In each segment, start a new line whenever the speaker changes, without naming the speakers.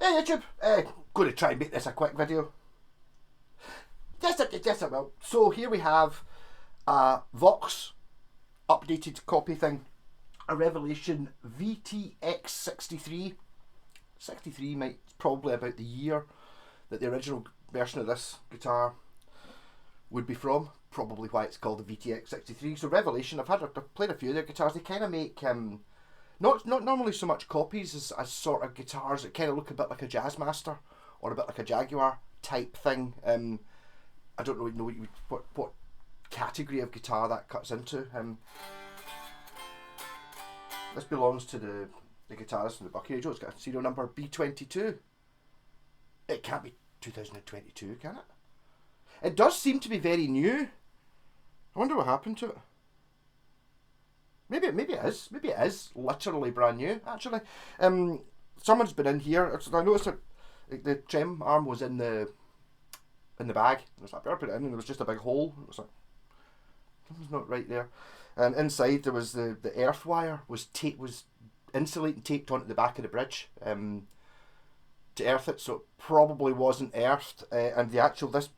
Hey YouTube, going to try and make this a quick video. Yes, I will. So here we have a Vox updated copy thing, a Revelation vtx63. 63 might probably about the year that the original version of this guitar would be from. Probably why it's called the vtx63. So Revelation, I've played a few of their guitars. They kind of make not normally so much copies as sort of guitars that kind of look a bit like a Jazzmaster or a bit like a Jaguar type thing. I don't really know what category of guitar that cuts into. This belongs to the guitarist from the Bucky Joe. It's got a serial number B22. It can't be 2022, can it? It does seem to be very new. I wonder what happened to it. Maybe it is. Maybe it is literally brand new. Actually, someone's been in here. I noticed that the trem arm was in the bag. I was like, I put it in, and there was just a big hole. It was like, something's not right there. And inside there was the earth wire was insulated, taped onto the back of the bridge to earth it, so it probably wasn't earthed. And this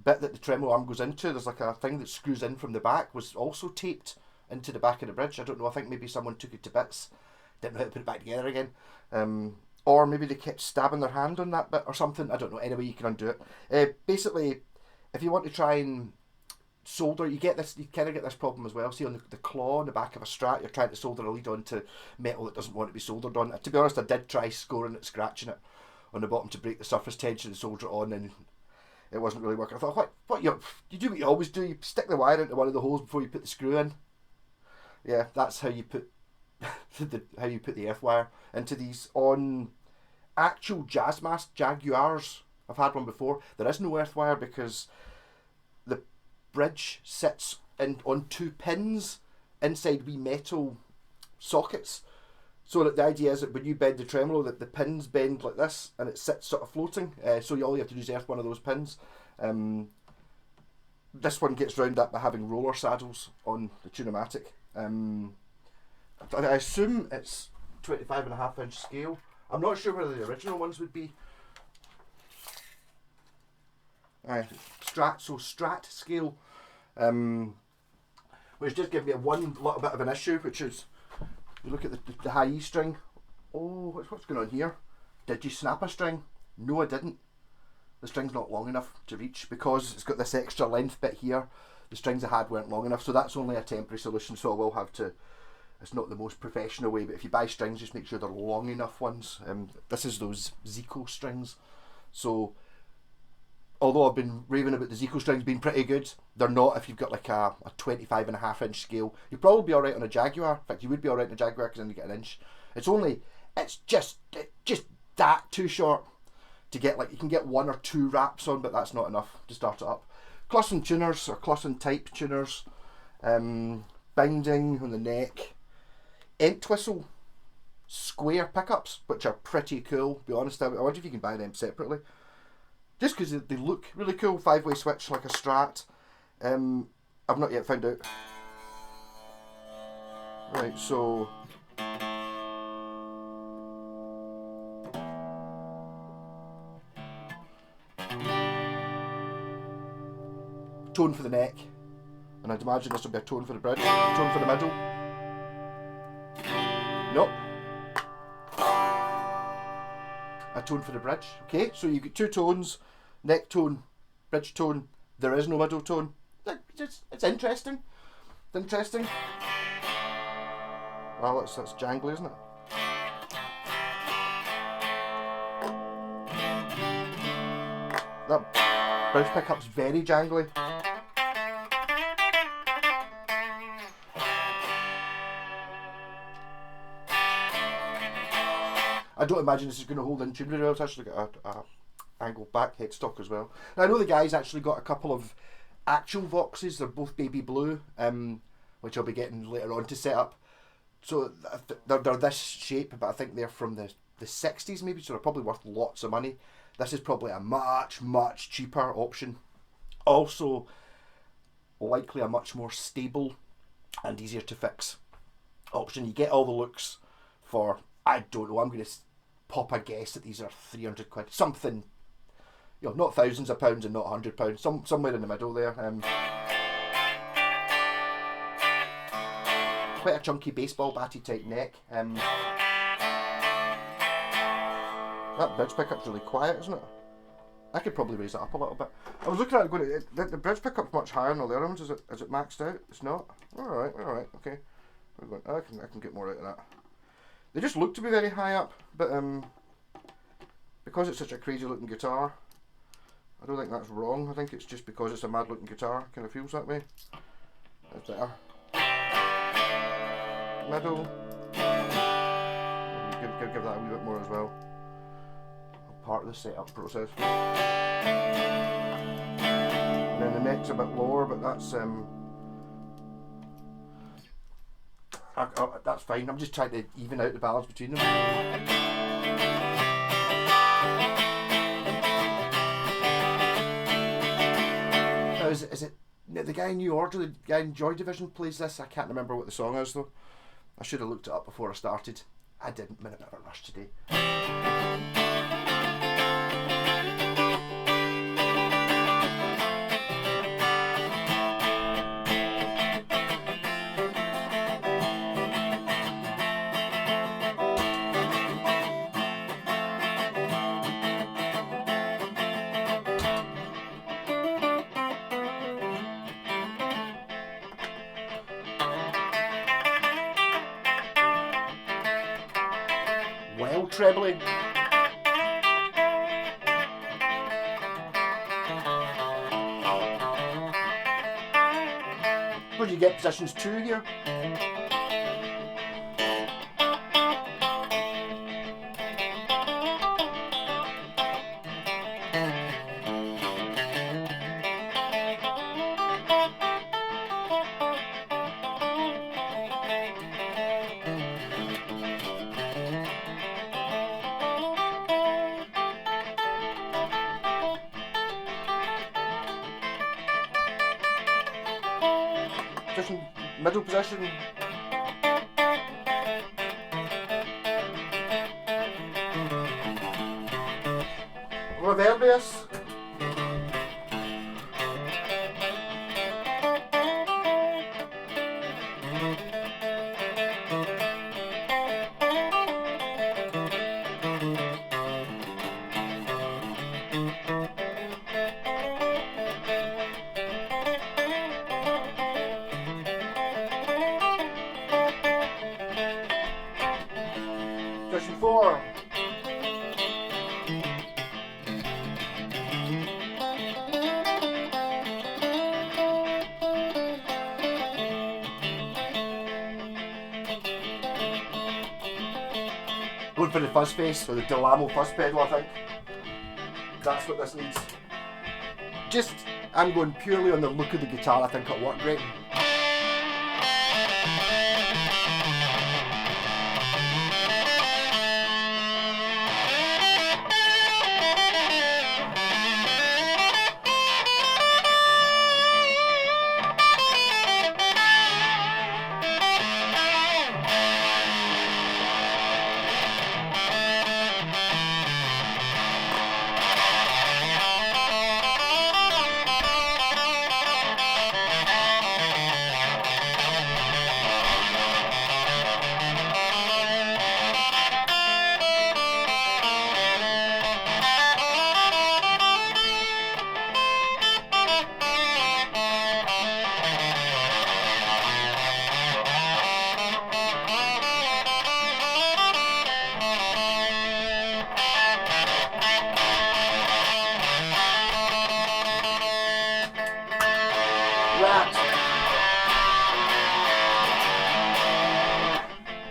bit that the tremolo arm goes into, there's like a thing that screws in from the back, was also taped into the back of the bridge. I don't know, I think maybe someone took it to bits, didn't know how to put it back together again, or maybe they kept stabbing their hand on that bit or something. I don't know. Anyway, you can undo it. Basically, if you want to try and solder, you kind of get this problem as well. See, on the claw on the back of a Strat, you're trying to solder a lead onto metal that doesn't want to be soldered on. To be honest, I did try scoring it, scratching it on the bottom to break the surface tension and solder it on, and it wasn't really working. I thought, what you do what you always do, you stick the wire into one of the holes before you put the screw in. Yeah, that's how you put the earth wire into these. On actual Jaguars, I've had one before, there is no earth wire because the bridge sits on two pins inside wee metal sockets. So that the idea is that when you bend the tremolo, that the pins bend like this and it sits sort of floating. So all you have to do is earth one of those pins. This one gets round up by having roller saddles on the Tunematic. I assume it's 25.5 inch scale. I'm not sure whether the original ones would be. Strat scale. Which just gives me one little bit of an issue, which is, you look at the high E string. Oh, what's going on here? Did you snap a string? No, I didn't. The string's not long enough to reach because it's got this extra length bit here. The strings I had weren't long enough, so that's only a temporary solution, so I will have to, it's not the most professional way, but if you buy strings, just make sure they're long enough ones. This is those Zico strings, so although I've been raving about the Zico strings being pretty good, they're not if you've got like a 25.5 inch scale. You'd probably be alright on a Jaguar. In fact, you would be alright on a Jaguar because then you get an inch. It's just that too short to get, like, you can get one or two wraps on, but that's not enough to start it up. Clussen tuners, or Clussen type tuners, binding on the neck, Entwistle square pickups, which are pretty cool, to be honest. I wonder if you can buy them separately. Just because they look really cool, 5-way switch like a Strat. I've not yet found out. Right, so tone for the neck, and I'd imagine this will be a tone for the bridge, tone for the middle. Nope. A tone for the bridge. Okay, so you get two tones, neck tone, bridge tone. There is no middle tone. It's interesting. It's interesting. Well, that's jangly, isn't it? That bridge pickup's very jangly. I don't imagine this is going to hold in tune very well. It's actually got a angled back headstock as well. Now, I know the guy's actually got a couple of actual Voxes. They're both baby blue, which I'll be getting later on to set up. So they're this shape, but I think they're from the 60s maybe, so they're probably worth lots of money. This is probably a much cheaper option. Also, likely a much more stable and easier to fix option. You get all the looks for, I don't know, I'm going to pop a guess that these are 300 quid, something, you know, not thousands of pounds and not £100, somewhere in the middle there. Quite a chunky baseball batty type neck. That bridge pickup's really quiet, isn't it? I could probably raise it up a little bit. I was looking at it going, the bridge pickup's much higher than all the other ones. Is it maxed out? It's not? Alright, okay. I can get more out of that. They just look to be very high up, but because it's such a crazy looking guitar, I don't think that's wrong. I think it's just because it's a mad looking guitar, kind of feels that way. That's better. Middle. Give that a wee bit more as well. Part of the setup process. And then the neck's a bit lower, but that's fine. I'm just trying to even out the balance between them. Now, is it the guy in New Order, the guy in Joy Division plays this? I can't remember what the song is though. I should have looked it up before I started. I didn't. I'm in a bit of a rush today. Well, trebly. Where do you get positions 2 here? Middle position. Reverbius. Position 4. Going for the fuzz face, or the Delamo fuzz pedal, I think. That's what this needs. Just, I'm going purely on the look of the guitar, I think it'll work great.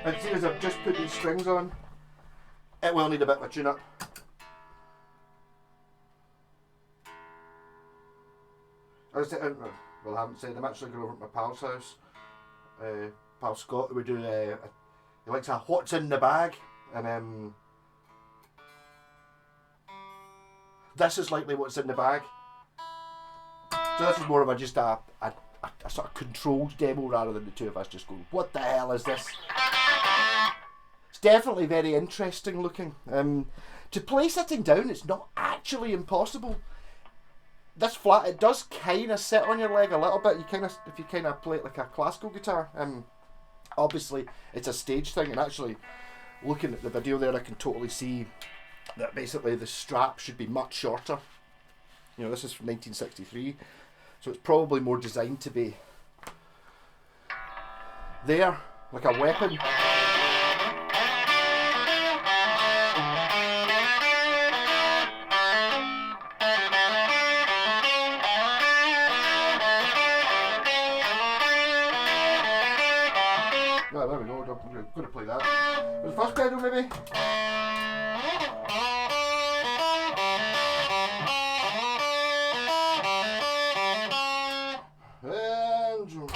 And see, as I've just put these strings on, it will need a bit of a tune up. As I said, well, I haven't said, I'm actually going over to my pal's house, pal Scott. We do, he likes a what's in the bag, and this is likely what's in the bag. So this is more of a just a sort of controlled demo rather than the two of us just going, what the hell is this? It's definitely very interesting looking. To play sitting down, it's not actually impossible. This flat, it does kind of sit on your leg a little bit. You kind of, if you kind of play it like a classical guitar. Obviously, it's a stage thing, and actually, looking at the video there, I can totally see that basically the strap should be much shorter. You know, this is from 1963, so it's probably more designed to be there, like a weapon. Right, there we go, I'm going to play that. The first pedal maybe? And...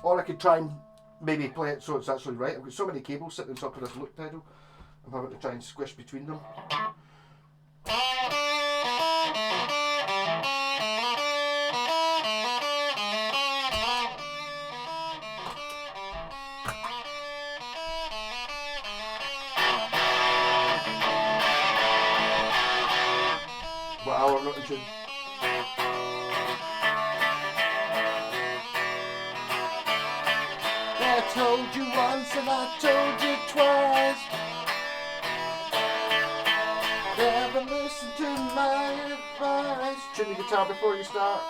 or I could try and maybe play it so it's actually right. I've got so many cables sitting on top of this loop pedal, I'm having to try and squish between them. Wow, I'm not in tune. I told you once and I told you twice. Never listen to my advice. Tune the guitar before you start.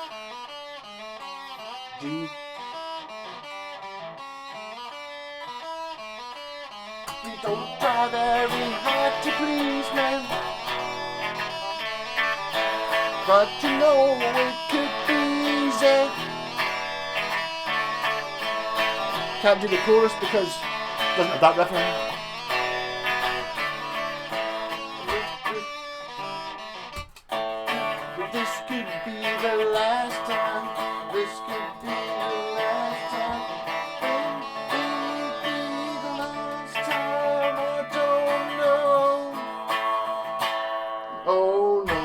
G. You don't try very hard to please me, but you know it could be easy. Can't do the chorus because it doesn't have that riff in it. This could be the last time. This could be the last time. Will it be the last time? I don't know. Oh no.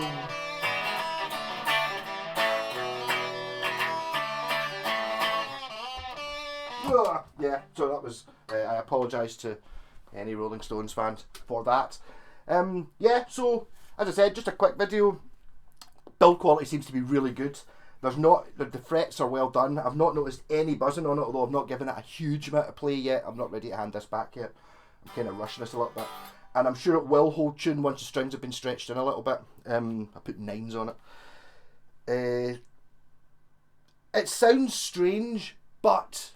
Yeah, so that was, I apologise to any Rolling Stones fans for that. Yeah, so as I said, just a quick video. Build quality seems to be really good. There's not, the frets are well done. I've not noticed any buzzing on it, although I've not given it a huge amount of play yet. I'm not ready to hand this back yet. I'm kind of rushing this a little bit. And I'm sure it will hold tune once the strings have been stretched in a little bit. I put 9s on it. It sounds strange, but...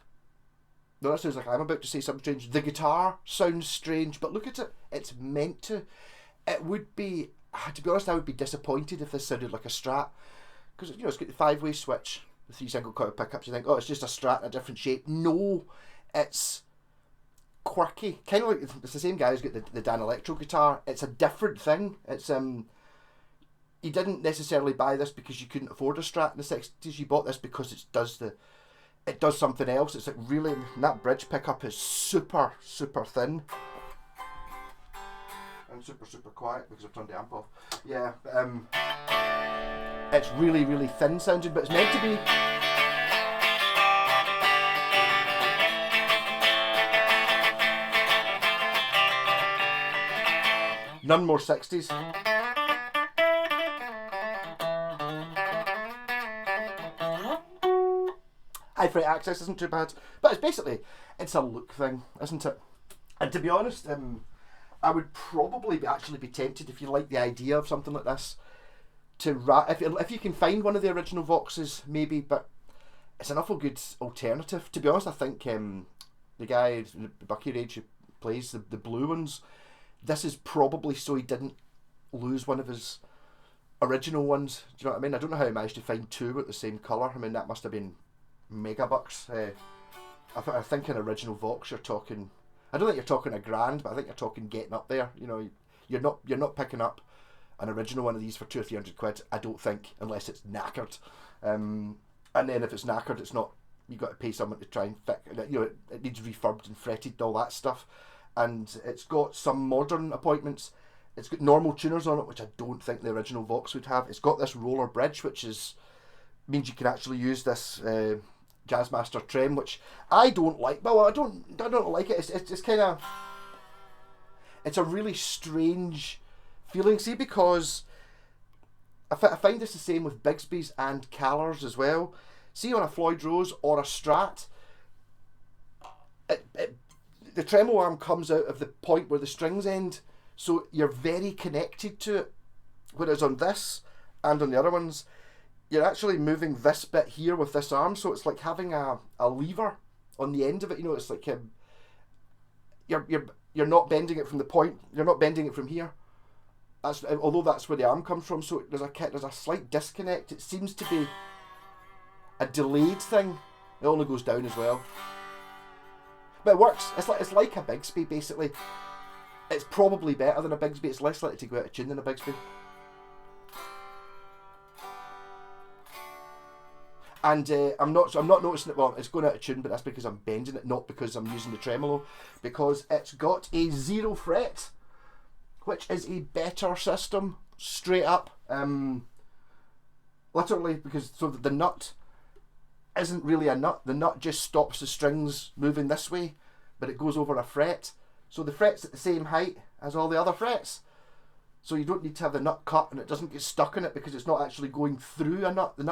no, that sounds like I'm about to say something strange. The guitar sounds strange, but look at it. It's meant to. It would be, to be honest, I would be disappointed if this sounded like a Strat. Because, you know, it's got the 5-way switch, the 3 single coil pickups. You think, oh, it's just a Strat in a different shape. No, it's quirky. Kind of like, it's the same guy who's got the Dan Electro guitar. It's a different thing. It's, you didn't necessarily buy this because you couldn't afford a Strat in the 60s. You bought this because it does something else. It's like really, and that bridge pickup is super, super thin. And super, super quiet because I've turned the amp off. Yeah, it's really, really thin sounding, but it's meant to be. None more 60s. High fret access isn't too bad, but it's basically, it's a look thing, isn't it? And to be honest, I would probably actually be tempted, if you like the idea of something like this, to if you can find one of the original Voxes, maybe, but it's an awful good alternative. To be honest, I think the guy, Bucky Rage, who plays the blue ones, this is probably so he didn't lose one of his original ones. Do you know what I mean? I don't know how he managed to find two with the same colour. I mean, that must have been mega bucks. I think an original Vox, you're talking, I don't think you're talking $1,000, but I think you're talking getting up there. You know, you're not picking up an original one of these for 200 or 300 quid, I don't think, unless it's knackered. And then if it's knackered, it's not, you've got to pay someone to try and fix it. You know, it needs refurbed and fretted, all that stuff. And it's got some modern appointments. It's got normal tuners on it, which I don't think the original Vox would have. It's got this roller bridge, which means you can actually use this Jazzmaster trem, which I don't like. Well, I don't like it. It's just kind of, it's a really strange feeling. See, because I find this the same with Bigsby's and Callers as well. See, on a Floyd Rose or a Strat, the tremolo arm comes out of the point where the strings end, so you're very connected to it. Whereas on this and on the other ones, you're actually moving this bit here with this arm, so it's like having a lever on the end of it. You know, it's like you're not bending it from the point. You're not bending it from here. Although that's where the arm comes from, so there's a slight disconnect. It seems to be a delayed thing. It only goes down as well, but it works. It's like a Bigsby basically. It's probably better than a Bigsby. It's less likely to go out of tune than a Bigsby. And I'm not noticing it. Well, it's going out of tune, but that's because I'm bending it, not because I'm using the tremolo, because it's got a 0 fret, which is a better system, straight up. Literally, because so the nut isn't really a nut. The nut just stops the strings moving this way, but it goes over a fret. So the fret's at the same height as all the other frets. So you don't need to have the nut cut, and it doesn't get stuck in it because it's not actually going through a nut. The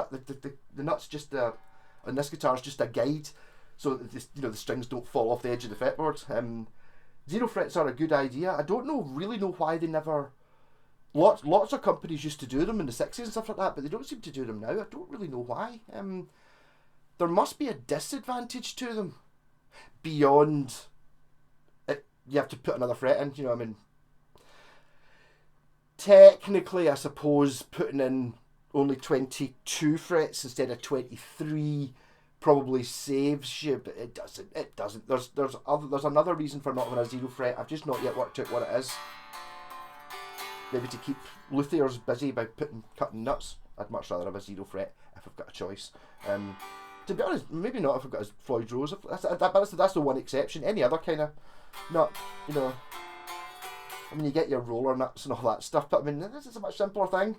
nut's just on this guitar is just a guide, so that the strings don't fall off the edge of the fretboard. 0 frets are a good idea. I don't really know why they never. Lots of companies used to do them in the 60s and stuff like that, but they don't seem to do them now. I don't really know why. There must be a disadvantage to them beyond it. You have to put another fret in. You know what I mean? Technically, I suppose putting in only 22 frets instead of 23 probably saves you, but it doesn't. There's another reason for not having a 0 fret. I've just not yet worked out what it is. Maybe to keep luthiers busy by cutting nuts. I'd much rather have a 0 fret if I've got a choice. To be honest, maybe not if I've got a Floyd Rose. That's the one exception. Any other kind of nut, I mean, you get your roller nuts and all that stuff, but I mean, this is a much simpler thing.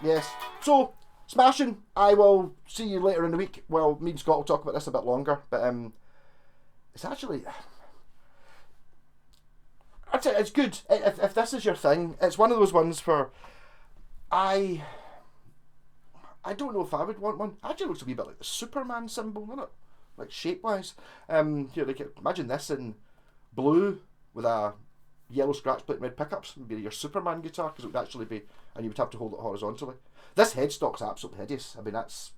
Yes. So, smashing. I will see you later in the week. Well, me and Scott will talk about this a bit longer, but it's actually, I'd say it's good. If this is your thing, it's one of those ones where I don't know if I would want one. Actually, it looks a wee bit like the Superman symbol, doesn't it? Like shape-wise. Imagine this in blue with a yellow scratch plate mid pickups. Would be your Superman guitar, because it would actually be, and you would have to hold it horizontally. This headstock's absolutely hideous. I mean, it's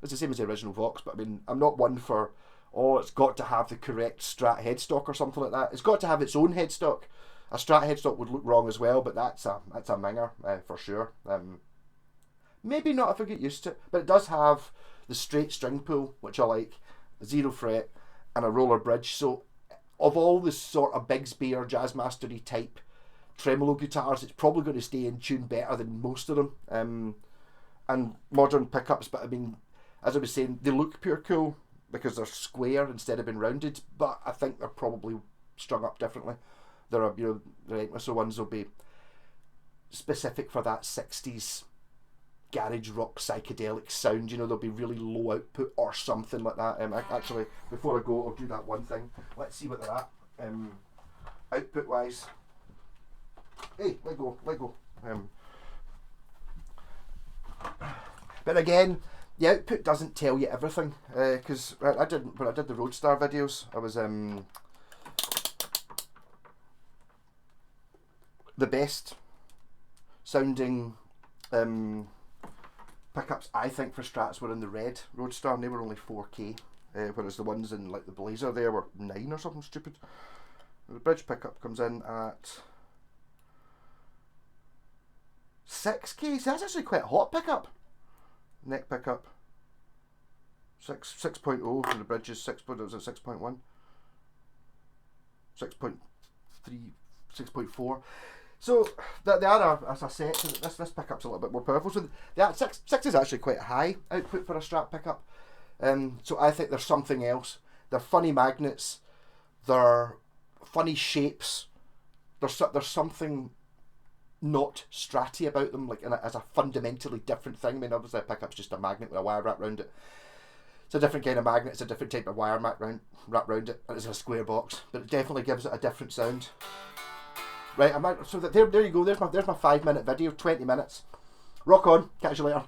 the same as the original Vox, but I mean, I'm not one for, it's got to have the correct Strat headstock or something like that. It's got to have its own headstock. A Strat headstock would look wrong as well, but that's a minger for sure. Maybe not if I get used to it, but it does have the straight string pull, which I like, 0 fret, and a roller bridge. So, of all the sort of Bigsby or Jazzmaster-y type tremolo guitars, it's probably going to stay in tune better than most of them. And modern pickups, but I mean, as I was saying, they look pure cool because they're square instead of being rounded, but I think they're probably strung up differently. There are, the Entwistle ones will be specific for that 60s garage rock psychedelic sound. There'll be really low output or something like that. Actually, before I go, I'll do that one thing. Let's see what they're at output wise. Hey, let go. But again, the output doesn't tell you everything, because when I did the Roadstar videos, I was the best sounding pickups I think for Strats were in the red Roadstar, and they were only 4K, whereas the ones in like the Blazer there were 9 or something stupid. The bridge pickup comes in at 6K, so that's actually quite a hot pickup. Neck pickup 6.0, and the bridge is 6.1, 6.3, 6.4. So they are, as I said, this pickup's a little bit more powerful. So the 6 is actually quite a high output for a Strat pickup. So I think there's something else. They're funny magnets. They're funny shapes. There's something not stratty about them, like as a fundamentally different thing. I mean, obviously a pickup's just a magnet with a wire wrapped around it. It's a different kind of magnet, it's a different type of wire wrapped around it, and it's a square box, but it definitely gives it a different sound. Right, so there you go, there's my 5-minute video, 20 minutes. Rock on, catch you later.